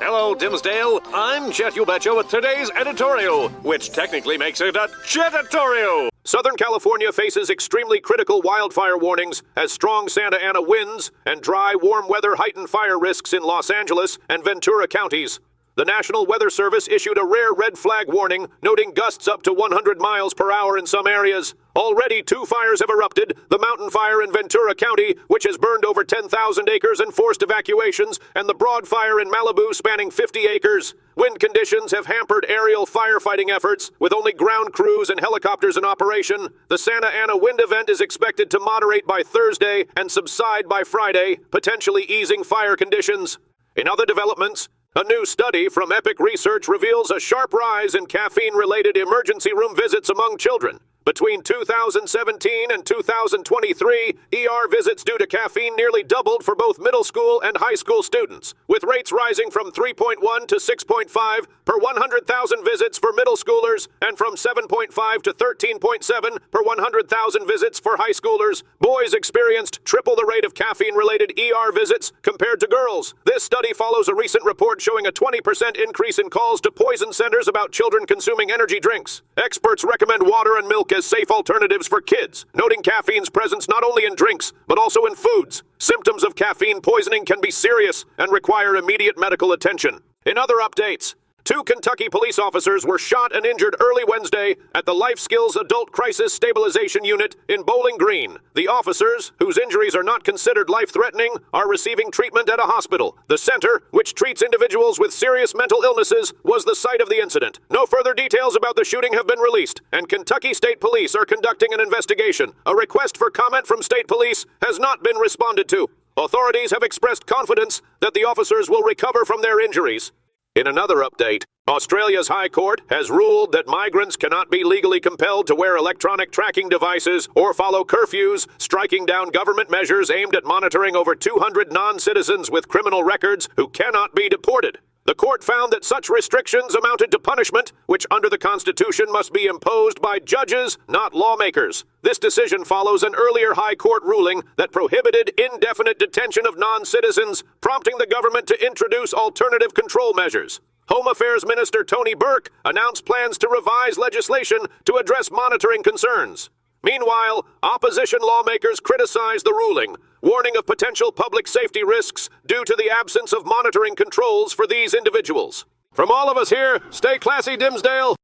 Hello, Dimsdale. I'm Jet You Betcha with today's editorial, which technically makes it a Jetatorial. Southern California faces extremely critical wildfire warnings as strong Santa Ana winds and dry, warm weather heighten fire risks in Los Angeles and Ventura counties. The National Weather Service issued a rare red flag warning, noting gusts up to 100 miles per hour in some areas. Already 2 fires have erupted, the mountain fire in Ventura County, which has burned over 10,000 acres and forced evacuations, and the broad fire in Malibu spanning 50 acres. Wind conditions have hampered aerial firefighting efforts, with only ground crews and helicopters in operation. The Santa Ana wind event is expected to moderate by Thursday and subside by Friday, potentially easing fire conditions. In other developments, a new study from Epic Research reveals a sharp rise in caffeine-related emergency room visits among children. Between 2017 and 2023, ER visits due to caffeine nearly doubled for both middle school and high school students, with rates rising from 3.1 to 6.5 per 100,000 visits for middle schoolers and from 7.5 to 13.7 per 100,000 visits for high schoolers. Boys experienced triple the rate of caffeine-related ER visits compared to girls. This study follows a recent report showing a 20% increase in calls to poison centers about children consuming energy drinks. Experts recommend water and milk as safe alternatives for kids, noting caffeine's presence not only in drinks, but also in foods. Symptoms of caffeine poisoning can be serious and require immediate medical attention. In other updates, 2 Kentucky police officers were shot and injured early Wednesday at the Life Skills Adult Crisis Stabilization Unit in Bowling Green. The officers, whose injuries are not considered life-threatening, are receiving treatment at a hospital. The center, which treats individuals with serious mental illnesses, was the site of the incident. No further details about the shooting have been released, and Kentucky State Police are conducting an investigation. A request for comment from State Police has not been responded to. Authorities have expressed confidence that the officers will recover from their injuries. In another update, Australia's High Court has ruled that migrants cannot be legally compelled to wear electronic tracking devices or follow curfews, striking down government measures aimed at monitoring over 200 non-citizens with criminal records who cannot be deported. The court found that such restrictions amounted to punishment, which under the Constitution must be imposed by judges, not lawmakers. This decision follows an earlier High Court ruling that prohibited indefinite detention of non-citizens, prompting the government to introduce alternative control measures. Home Affairs Minister Tony Burke announced plans to revise legislation to address monitoring concerns. Meanwhile, opposition lawmakers criticized the ruling, warning of potential public safety risks due to the absence of monitoring controls for these individuals. From all of us here, stay classy, Dimsdale.